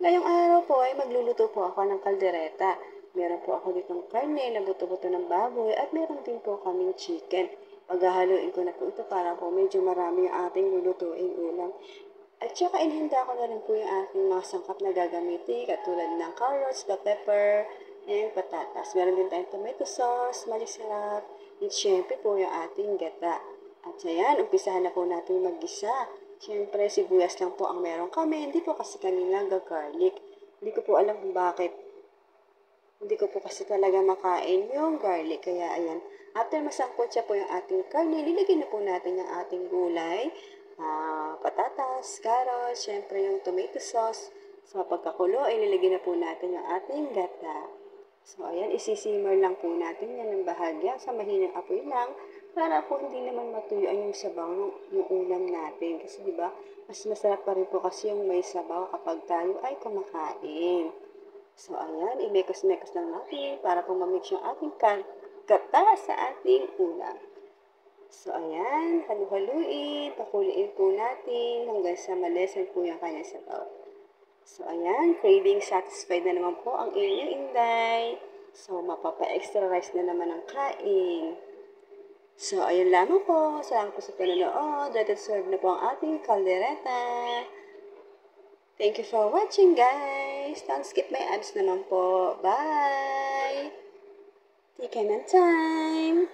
Ngayong araw po ay magluluto po ako ng kaldereta. Meron po ako ditong karne na buto-buto ng baboy at meron din po kaming chicken. Paghahaluin ko na po ito para po medyo marami yung ating lulutuing ulam. At saka inhanda ko na rin po yung aking mga sangkap na gagamitin katulad ng carrots, the pepper, and patatas. Meron din tayong tomato sauce, malisalap, at syempre po yung ating gata. At ayan, umpisahan na po natin mag-gisa. Siyempre, sibuyas lang po ang meron kami. Hindi po kasi kami nag-garlic. Hindi ko po alam kung bakit. Hindi ko po kasi talaga makain yung garlic. Kaya ayan, after masangkot siya po yung ating karne, nilagyan na po natin yung ating gulay. Patatas, carrots, syempre yung tomato sauce. Sa pagkakulo, ay nilagyan na po natin yung ating gata. So, ayan, isisimmer lang po natin yan ng bahagya sa mahinang apoy lang para po hindi naman matuyuan yung sabaw ng ulam natin. Kasi, di ba, mas masarap pa rin po kasi yung may sabaw kapag tayo ay kumakain. So, ayan, imekos-mekos lang natin para po mamix yung ating gata sa ating ulam. So, ayan, halu-haluin, pakuliin po natin hanggang sa malesen po yung kanyang sabaw. So, ayan, craving satisfied na naman po ang inyong inday. So, mapapa-extra rice na naman ang kain. So, ayun lamang po. Salamat po sa panonood. Ready to serve na po ang ating kaldereta. Thank you for watching, guys. Don't skip my ads naman po. Bye! Take care ng time!